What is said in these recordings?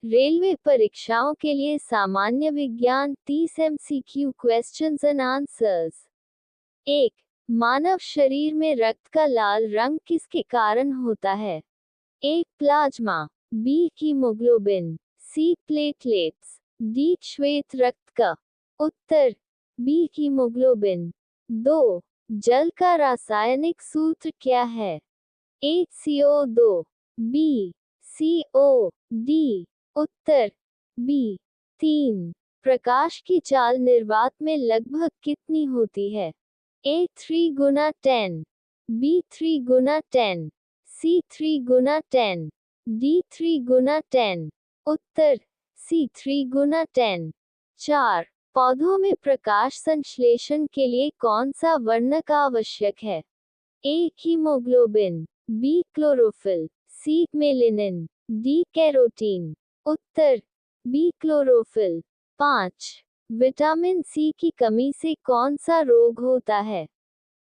Railway परीक्षाओं के लिए सामान्य विज्ञान 30 MCQ क्वेश्चंस एंड आंसर्स। 1. मानव शरीर में रक्त का लाल रंग किसके कारण होता है? A. Plasma, B. Haemoglobin, C. Platelets, D. श्वेत रक्त का। उत्तर बी. हीमोग्लोबिन। 2. जल का रासायनिक सूत्र क्या है? A. CO2, B. CO, D. उत्तर बी. 3. प्रकाश की चाल निर्वात में लगभग कितनी होती है? ए. 3 गुना 10, बी. 3 गुना 10, सी. 3 गुना 10, डी. 3 गुना 10। उत्तर सी. 3 गुना 10। 4. पौधों में प्रकाश संश्लेषण के लिए कौन सा वर्णक आवश्यक है? A. Haemoglobin, B. Chlorophyll, C. Melanin, D. Carotene. उत्तर बी. क्लोरोफिल। 5. विटामिन सी की कमी से कौन सा रोग होता है?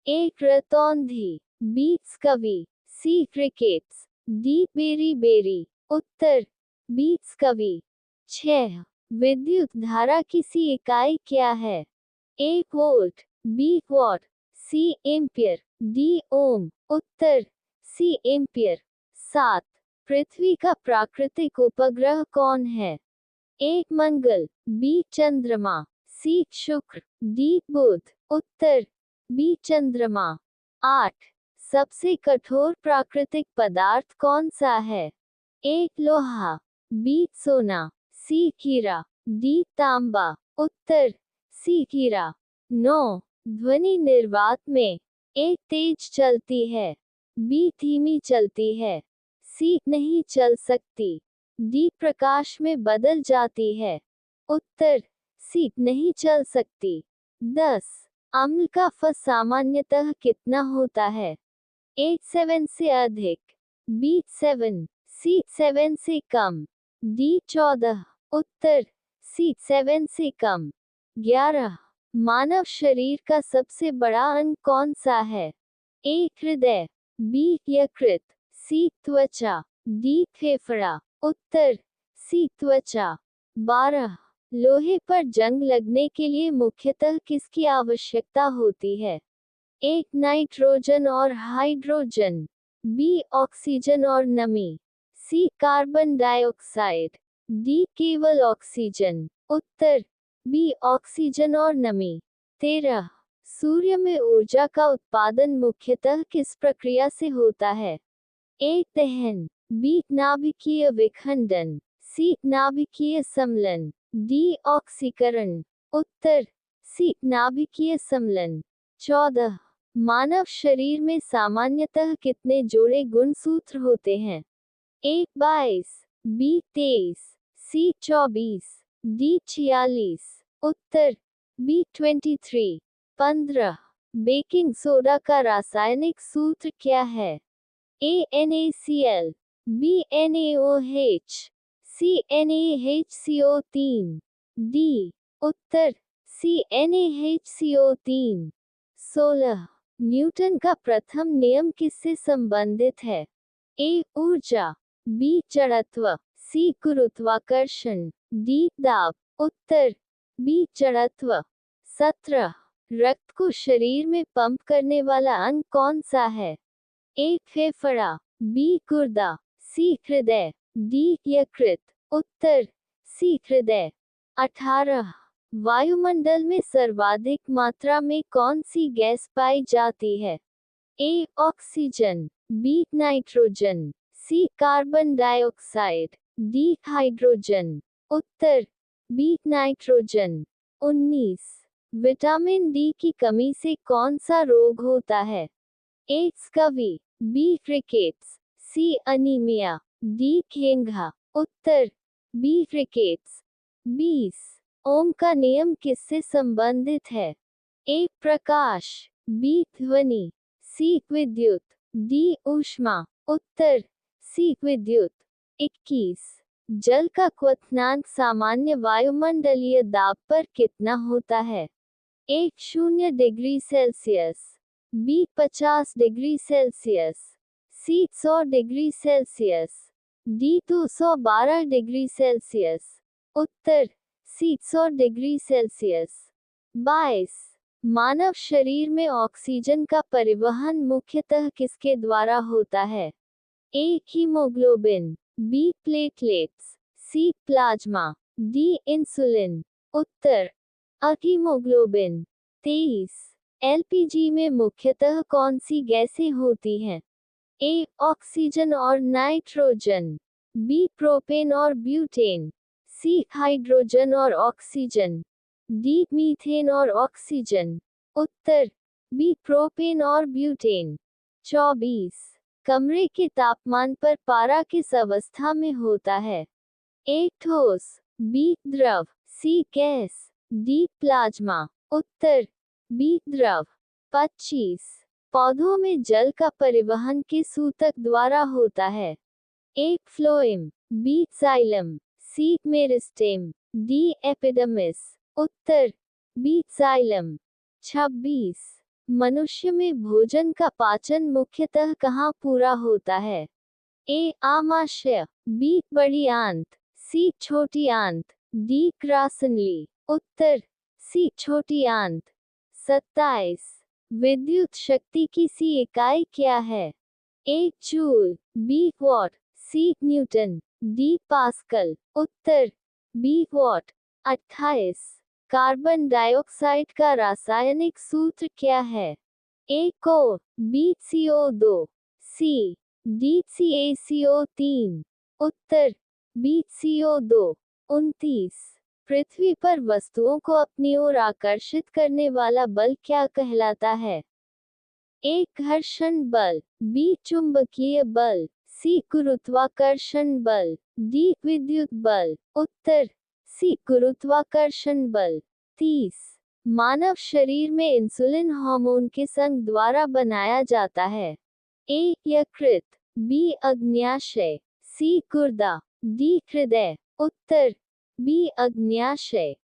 ए. रतौंधी, B. Scurvy, C. Rickets, D. Beri. उत्तर बी. स्कवी। 6. विद्युत धारा की सी इकाई क्या है? A. Volt, B. Watt, C. Ampere, D. Ohm. उत्तर सी. एम्पियर। 7. पृथ्वी का प्राकृतिक उपग्रह कौन है? ए. मंगल, बी. चंद्रमा, सी. शुक्र, डी. बुध। उत्तर बी. चंद्रमा। 8. सबसे कठोर प्राकृतिक पदार्थ कौन सा है? ए. लोहा, बी. सोना, सी. हीरा, डी. तांबा। उत्तर सी. हीरा। 9. ध्वनि निर्वात में ए. तेज चलती है, बी. धीमी चलती है, सी. नहीं चल सकती, डी. प्रकाश में बदल जाती है। उत्तर सी. नहीं चल सकती। 10. अम्ल का फ सामान्यतः कितना होता है? ए. 7 से अधिक, बी. 7, सी. 7 से कम, डी. 14। उत्तर सी. 7 से कम। 11. मानव शरीर का सबसे बड़ा अंग कौन सा है? ए. हृदय, बी. यकृत, सी. त्वचा, डी. फेफड़ा। उत्तर सी. त्वचा। 12. लोहे पर जंग लगने के लिए मुख्यतः किसकी आवश्यकता होती है? ए. नाइट्रोजन और हाइड्रोजन, बी. ऑक्सीजन और नमी, सी. Carbon dioxide, D. केवल ऑक्सीजन। उत्तर बी. ऑक्सीजन और नमी। 13. सूर्य में ऊर्जा का उत्पादन मुख्यतः किस प्रक्रिया से होता है? ए. दहन, बी. नाभिकीय विखंडन, सी. नाभिकीय समलन, डी. ऑक्सीकरण। उत्तर सी. नाभिकीय समलन। 14. मानव शरीर में सामान्यतः कितने जोड़े गुणसूत्र होते हैं? ए. 22, बी. 23, सी. 24, डी. 46। उत्तर बी. 23। 15. बेकिंग सोडा का रासायनिक सूत्र क्या है? A. NaCl, B. NaOH, C. NaHCO3, D. उत्तर सी. NaHCO3। 16. न्यूटन का प्रथम नियम किससे संबंधित है? ए. ऊर्जा, बी. जड़त्व, सी. गुरुत्वाकर्षण, डी. दाब। उत्तर बी. जड़त्व। 17. रक्त को शरीर में पंप करने वाला अंग कौन सा है? ए. फेफड़ा, बी. गुर्दा, सी. हृदय, डी. यकृत। उत्तर सी. हृदय। 18. वायुमंडल में सर्वाधिक मात्रा में कौन सी गैस पाई जाती है? A. Oxygen, B. Nitrogen, C. Carbon dioxide, D. Hydrogen. उत्तर बी. नाइट्रोजन। 19. विटामिन डी की कमी से कौन सा रोग होता है? A. Scurvy, B. Rickets, C. Anaemia, D. घेंघा। उत्तर बी. रिकेट्स। 20. ओम का नियम किससे संबंधित है? ए. प्रकाश, बी. ध्वनि, सी. विद्युत, डी. ऊष्मा। उत्तर सी. विद्युत। 21. जल का क्वथनांक सामान्य वायुमंडलीय दाब पर कितना होता है? A. 0 degree Celsius, B. 50 degree Celsius, C. 100 degree Celsius, D 212 degree Celsius. उत्तर सी 100 डिग्री सेल्सियस। 22 मानव शरीर में ऑक्सीजन का परिवहन मुख्यतः किसके द्वारा होता है? A haemoglobin, B platelets, C plasma, D insulin. Uttar haemoglobin. 23 LPG में मुख्यतः कौन सी गैसें होती हैं? ए ऑक्सीजन और नाइट्रोजन, बी प्रोपेन और ब्यूटेन, सी हाइड्रोजन और ऑक्सीजन, डी मीथेन और ऑक्सीजन। उत्तर बी प्रोपेन और ब्यूटेन। 24 कमरे के तापमान पर पारा किस अवस्था में होता है? ए ठोस, बी द्रव, सी गैस, डी प्लाज्मा। उत्तर बी द्रव। 25 पौधों में जल का परिवहन किस ऊतक द्वारा होता है? ए फ्लोएम, बी जाइलम, सी मेरिस्टेम, डी एपिडर्मिस। उत्तर बी जाइलम। 26 मनुष्य में भोजन का पाचन मुख्यतः कहाँ पूरा होता है? ए आमाशय, बी बड़ी आंत, सी छोटी आंत, डी ग्रासनली। उत्तर सी छोटी आंत। 27 विद्युत शक्ति की सी इकाई क्या है? A joule, B watt, C newton, D pascal. उत्तर बी वॉट। 28 कार्बन डाइऑक्साइड का रासायनिक सूत्र क्या है? ए को, B CO2, C D CaCO3। उत्तर बी CO2। 29 पृथ्वी पर वस्तुओं को अपनी ओर आकर्षित करने वाला बल क्या कहलाता है? ए घर्षण बल, बी चुंबकीय बल, सी गुरुत्वाकर्षण बल, डी विद्युत बल। उत्तर सी गुरुत्वाकर्षण बल। 30 मानव शरीर में इंसुलिन हार्मोन किस अंग द्वारा बनाया जाता है? ए यकृत, बी अग्न्याशय, सी गुर्दा, डी हृदय। उत्तर बी अग्न्याशय।